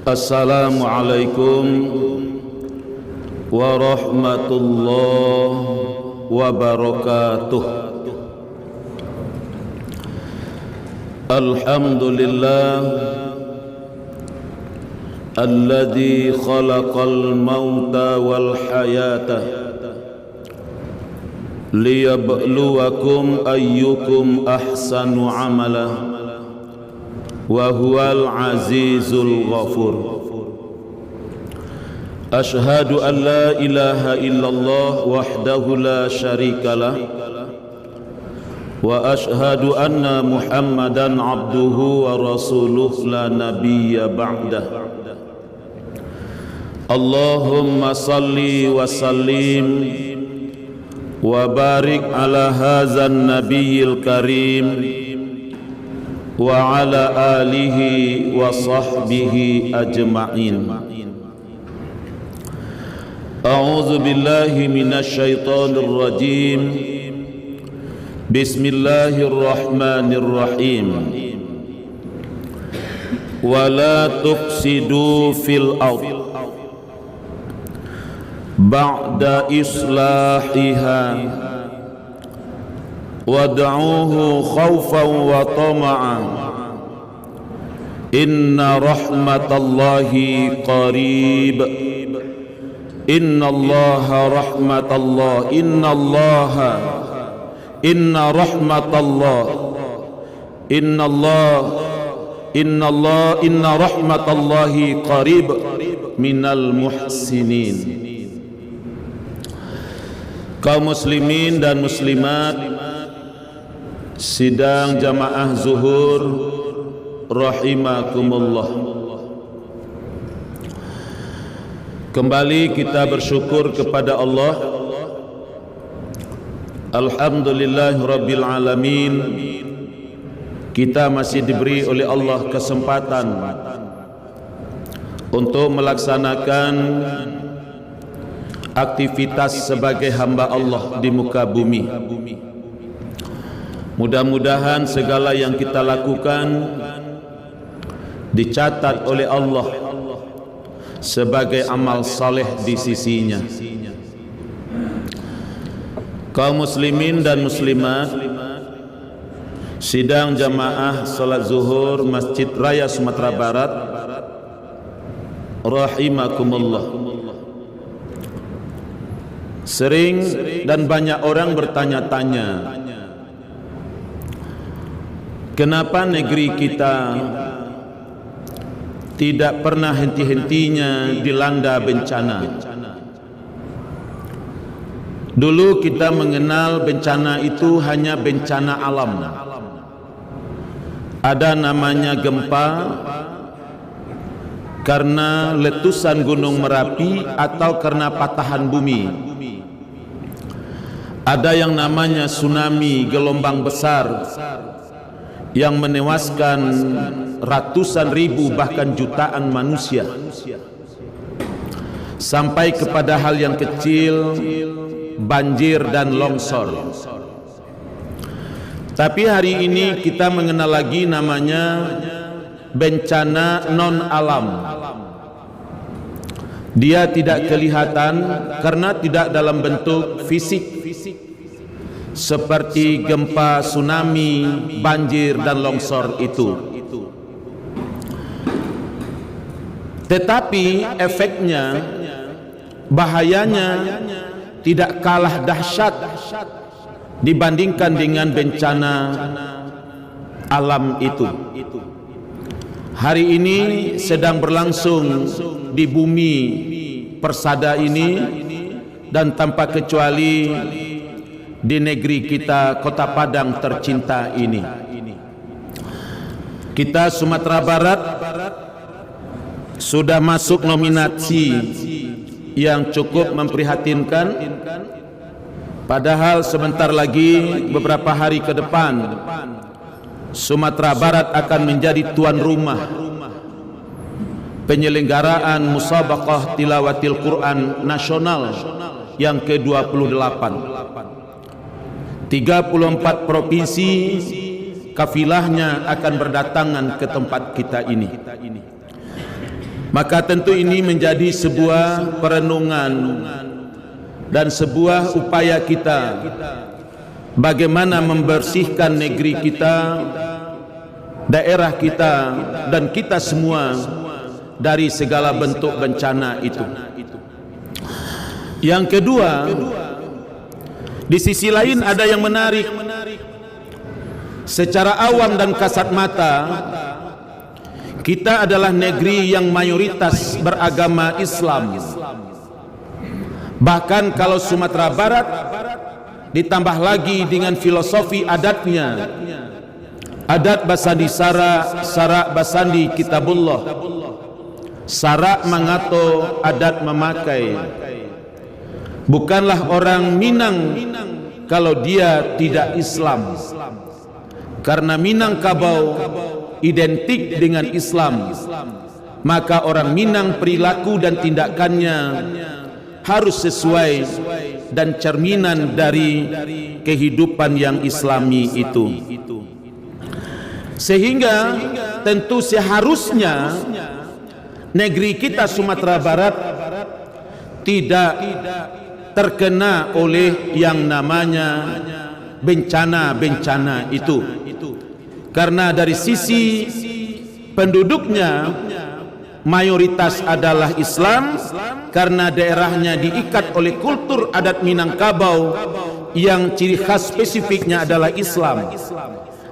Assalamualaikum warahmatullahi wabarakatuh. Alhamdulillah alladzi khalaqal mauta wal hayata liyabluwakum ayyukum ahsanu amala wa huwal azizul ghafur. Ashhadu an la ilaha illallah wahdahu la syarikalah wa ashhadu anna Muhammadan abduhu wa rasuluh la nabiyya ba'dah. Allahumma salli wa sallim wa barik ala hadzal nabiyil karim wa ala alihi wa sahbihi ajma'in. A'udzu billahi minasy syaithanir rajim. Bismillahirrahmanirrahim. Wa la tufsidu fil ardh ba'da islahiha wad'uuhu khawfan wa tama'an inna rahmatallahi qarib. Inna rahmatallah inna rahmatallahi qarib minal muhsinin. Kaum muslimin dan muslimat sidang jamaah zuhur rahimakumullah. Kembali kita bersyukur kepada Allah. Alhamdulillahirabbil alamin. Kita masih diberi oleh Allah kesempatan untuk melaksanakan aktivitas sebagai hamba Allah di muka bumi. Mudah-mudahan segala yang kita lakukan dicatat oleh Allah sebagai amal saleh di sisinya. Kaum muslimin dan muslimat sidang jamaah salat zuhur Masjid Raya Sumatera Barat rahimakumullah. Sering dan banyak orang bertanya-tanya, kenapa negeri kita tidak pernah henti-hentinya dilanda bencana? Dulu kita mengenal bencana itu hanya bencana alam. Ada namanya gempa karena letusan gunung Merapi atau karena patahan bumi. Ada yang namanya tsunami, gelombang besar yang menewaskan ratusan ribu bahkan jutaan manusia, sampai kepada hal yang kecil, banjir dan longsor. Tapi hari ini kita mengenal lagi namanya bencana non alam. Dia tidak kelihatan karena tidak dalam bentuk fisik seperti gempa, tsunami, banjir dan longsor itu. Tetapi efeknya, bahayanya tidak kalah dahsyat dibandingkan dengan bencana alam itu. Hari ini sedang berlangsung di bumi persada ini, dan tanpa kecuali di negeri kita, Kota Padang tercinta ini. Kita Sumatera Barat sudah masuk nominasi yang cukup memprihatinkan. Padahal sebentar lagi, beberapa hari ke depan, Sumatera Barat akan menjadi tuan rumah penyelenggaraan musabaqah tilawatil Quran nasional yang ke-28. 34 provinsi kafilahnya akan berdatangan ke tempat kita ini. Maka tentu ini menjadi sebuah perenungan dan sebuah upaya kita bagaimana membersihkan negeri kita, daerah kita, dan kita semua dari segala bentuk bencana itu. Yang kedua, di sisi lain ada yang menarik. Secara awam dan kasat mata, kita adalah negeri yang mayoritas beragama Islam. Bahkan kalau Sumatera Barat ditambah lagi dengan filosofi adatnya, adat Basandi Sara, Sara Basandi Kitabullah, Sara mengato, adat memakai. Bukanlah orang Minang kalau dia tidak Islam, karena Minangkabau identik dengan Islam. Maka orang Minang perilaku dan tindakannya harus sesuai dan cerminan dari kehidupan yang Islami itu. Sehingga tentu seharusnya negeri kita Sumatera Barat tidak terkena oleh yang namanya bencana-bencana itu. Karena dari sisi penduduknya mayoritas adalah Islam, karena daerahnya diikat oleh kultur adat Minangkabau yang ciri khas spesifiknya adalah Islam.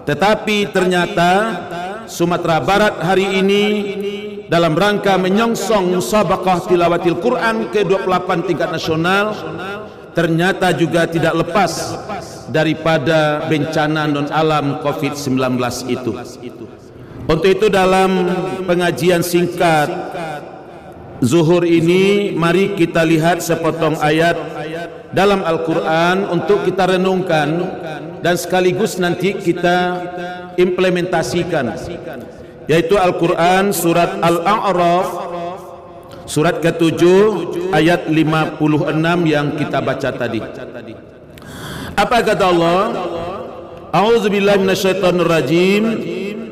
Tetapi ternyata Sumatera Barat hari ini dalam rangka menyongsong musabaqah tilawatil Quran ke-28 tingkat nasional ternyata juga tidak lepas daripada bencana non alam COVID-19 itu. Untuk itu dalam pengajian singkat Zuhur ini, mari kita lihat sepotong ayat dalam Al-Quran untuk kita renungkan dan sekaligus nanti kita implementasikan, yaitu Al-Quran surat Al-A'raf surat ke-7 ayat 56 yang kita baca tadi. Apa kata Allah? A'udzubillahi minasyaitonirrajim.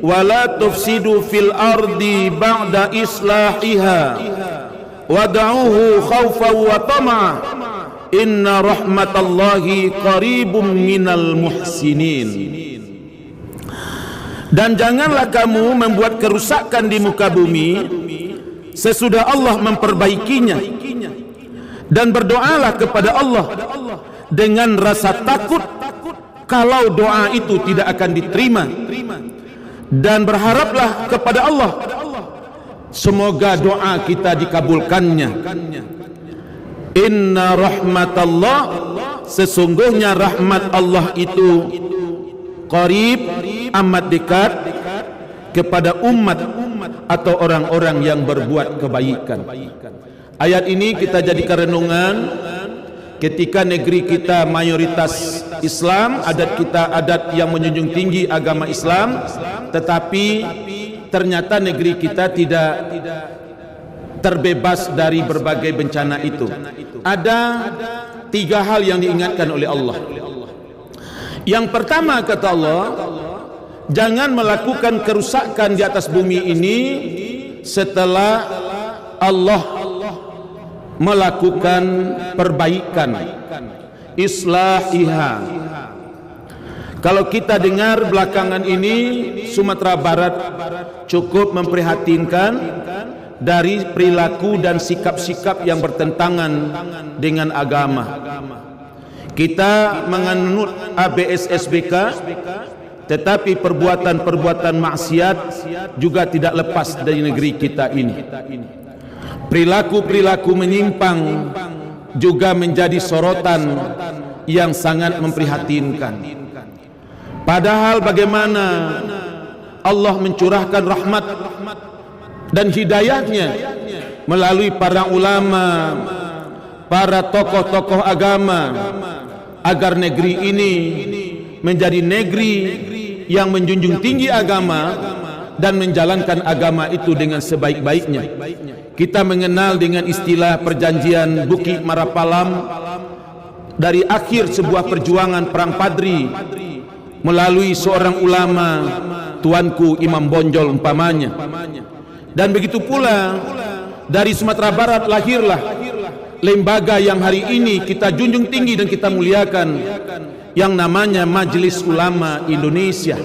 Wala tufsidu fil ardi ba'da islahiha wad'uhu khawfan wa tama'an inna rahmatallahi qaribum minal muhsinin. Dan janganlah kamu membuat kerusakan di muka bumi sesudah Allah memperbaikinya, dan berdoalah kepada Allah dengan rasa takut kalau doa itu tidak akan diterima, dan berharaplah kepada Allah semoga doa kita dikabulkannya. Inna rahmatallah, sesungguhnya rahmat Allah itu qarib, amat dekat kepada umat atau orang-orang yang berbuat kebaikan. Ayat ini kita jadikan renungan ketika negeri kita mayoritas Islam, adat kita adat yang menjunjung tinggi agama Islam, tetapi ternyata negeri kita tidak terbebas dari berbagai bencana itu. Ada 3 hal yang diingatkan oleh Allah. Yang pertama kata Allah, jangan melakukan kerusakan di atas bumi ini setelah Allah melakukan perbaikan, islahiha. Kalau kita dengar belakangan ini Sumatera Barat cukup memprihatinkan dari perilaku dan sikap-sikap yang bertentangan dengan agama. Kita menganut ABSSBK, tetapi perbuatan-perbuatan maksiat juga tidak lepas dari negeri kita ini. Perilaku-perilaku menyimpang juga menjadi sorotan yang sangat memprihatinkan. Padahal bagaimana Allah mencurahkan rahmat dan hidayahnya melalui para ulama, para tokoh-tokoh agama, agar negeri ini menjadi negeri yang menjunjung tinggi agama dan menjalankan agama itu dengan sebaik-baiknya. Kita mengenal dengan istilah perjanjian Bukit Marapalam dari akhir sebuah perjuangan perang Padri melalui seorang ulama, tuanku Imam Bonjol umpamanya. Dan begitu pula Dari Sumatera Barat lahirlah lembaga yang hari ini kita junjung tinggi dan kita muliakan, yang namanya Majelis Ulama Indonesia.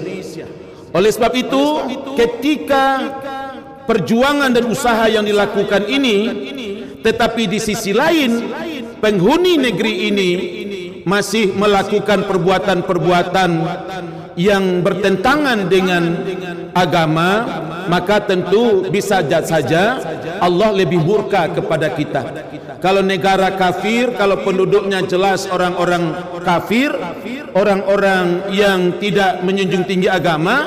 Oleh sebab itu, ketika perjuangan dan usaha yang dilakukan ini, tetapi di sisi lain penghuni negeri ini masih melakukan perbuatan-perbuatan yang bertentangan dengan agama, maka tentu bisa saja Allah lebih murka kepada kita. Kalau negara kafir, kalau penduduknya jelas orang-orang kafir, orang-orang yang tidak menjunjung tinggi agama,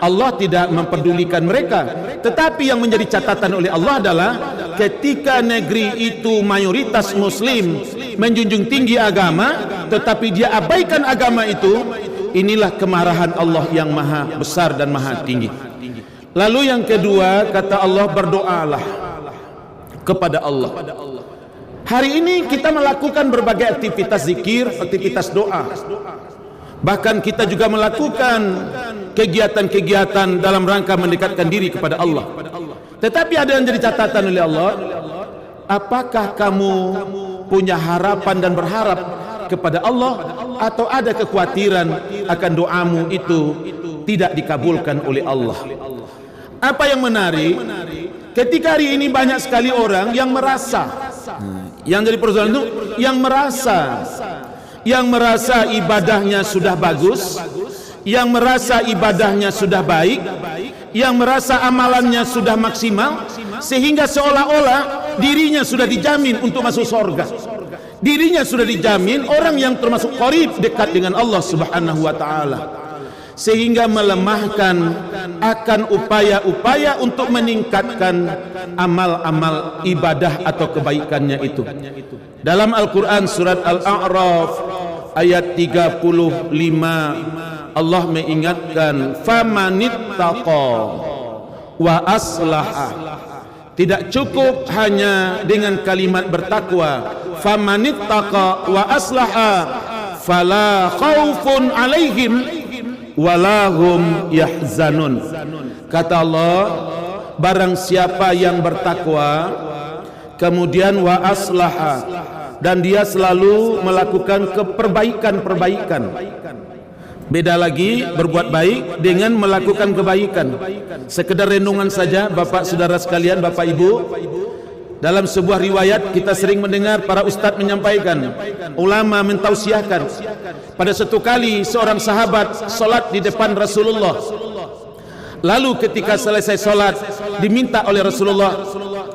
Allah tidak memperdulikan mereka. Tetapi yang menjadi catatan oleh Allah adalah ketika negeri itu mayoritas muslim, menjunjung tinggi agama, tetapi dia abaikan agama itu, inilah kemarahan Allah yang maha besar dan maha tinggi. Lalu yang kedua, kata Allah, berdoalah kepada Allah. Hari ini kita melakukan berbagai aktivitas zikir, aktivitas doa. Bahkan kita juga melakukan kegiatan-kegiatan dalam rangka mendekatkan diri kepada Allah. Tetapi ada yang jadi catatan oleh Allah, apakah kamu punya harapan dan berharap kepada Allah, atau ada kekhawatiran akan doamu itu tidak dikabulkan oleh Allah? Apa yang menarik, ketika hari ini banyak sekali orang yang merasa, yang jadi persoalan itu yang merasa ibadahnya sudah bagus, yang merasa ibadahnya sudah baik, yang merasa amalannya sudah maksimal, sehingga seolah-olah dirinya sudah dijamin untuk masuk surga. Dirinya sudah dijamin orang yang termasuk qarib, dekat dengan Allah Subhanahu wa taala, sehingga melemahkan akan upaya-upaya untuk meningkatkan amal-amal ibadah atau kebaikannya itu. Dalam Al-Quran surat Al-A'raf ayat 35, Allah mengingatkan, famanittaqa wa aslaha. Tidak cukup hanya dengan kalimat bertakwa, famanittaqa wa aslaha fala khaufun alaihim walahum yahzanun. Kata Allah, barang siapa yang bertakwa kemudian wa aslaha, dan dia selalu melakukan perbaikan-perbaikan. Beda lagi berbuat baik dengan melakukan kebaikan. Sekedar renungan saja Bapak Saudara sekalian, Bapak Ibu, dalam sebuah riwayat kita sering mendengar para ustadz menyampaikan, ulama mentausiahkan, pada satu kali seorang sahabat solat di depan Rasulullah. Lalu ketika selesai solat diminta oleh Rasulullah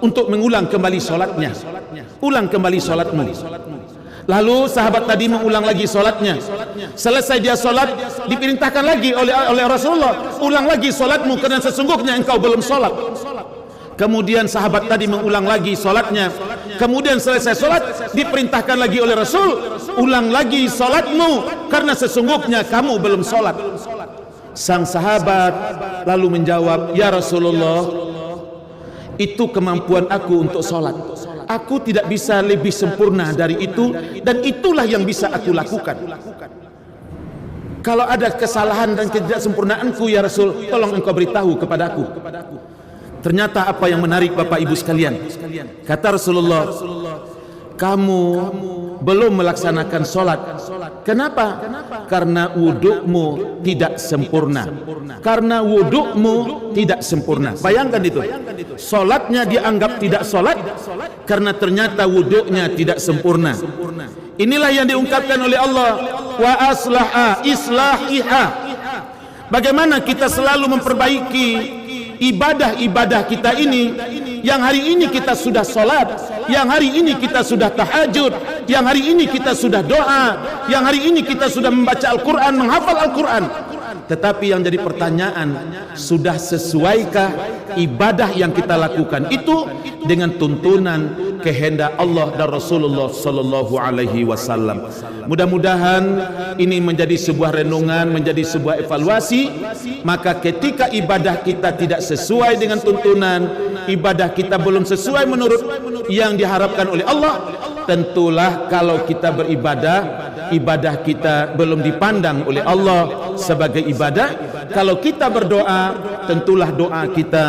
untuk mengulang kembali solatnya. Ulang kembali solatmu. Lalu sahabat tadi mengulang lagi solatnya. Selesai dia solat, diperintahkan lagi oleh Rasulullah, ulang lagi solatmu karena sesungguhnya engkau belum solat. Kemudian sahabat tadi mengulang lagi solatnya. Kemudian selesai solat, diperintahkan lagi oleh Rasul, ulang lagi solatmu karena sesungguhnya kamu belum solat. Sang sahabat lalu menjawab, ya Rasulullah, itu kemampuan aku untuk solat. Aku tidak bisa lebih sempurna dari itu, dan itulah yang bisa aku lakukan. Kalau ada kesalahan dan ketidaksempurnaanku, ya Rasul, tolong engkau beritahu kepadaku. Ternyata apa yang menarik Bapak Ibu sekalian, kata Rasulullah, kamu belum melaksanakan solat. Kenapa? Karena wudukmu tidak sempurna. Karena wudukmu tidak sempurna. Bayangkan itu. Solatnya dianggap tidak solat karena ternyata wuduknya tidak sempurna. Inilah yang diungkapkan oleh Allah, wa aslaha islahiha. Bagaimana kita selalu memperbaiki ibadah-ibadah kita ini, yang hari ini kita sudah solat, yang hari ini kita sudah tahajud, yang hari ini kita sudah doa, yang hari ini kita sudah membaca Al-Quran, menghafal Al-Quran. Tetapi yang jadi pertanyaan, sudah sesuaikah ibadah yang kita lakukan itu dengan tuntunan kehendak Allah dan Rasulullah sallallahu alaihi wasallam? Mudah-mudahan ini menjadi sebuah renungan, menjadi sebuah evaluasi. Maka ketika ibadah kita tidak sesuai dengan tuntunan, ibadah kita belum sesuai menurut yang diharapkan oleh Allah, tentulah kalau kita beribadah, ibadah kita belum dipandang oleh Allah sebagai ibadah, kalau kita berdoa, tentulah doa kita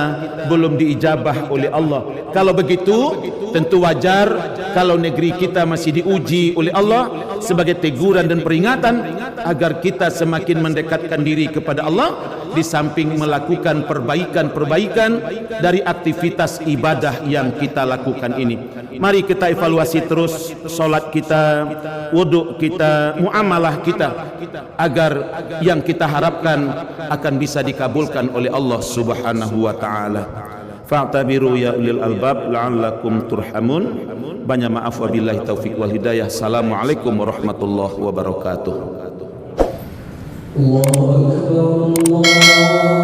belum diijabah oleh Allah. Kalau begitu, tentu wajar kalau negeri kita masih diuji oleh Allah sebagai teguran dan peringatan agar kita semakin mendekatkan diri kepada Allah, di samping melakukan perbaikan-perbaikan dari aktivitas ibadah yang kita lakukan ini. Mari kita evaluasi terus solat kita, wuduk kita, muamalah kita, agar yang kita harapkan akan bisa dikabulkan oleh Allah Subhanahu wa taala. Fa'tabiru ya ulil albab la'allakum turhamun. Banyak maaf, wabillahi taufiq wal hidayah. Assalamualaikum warahmatullahi wabarakatuh. Allahu Akbar, Allah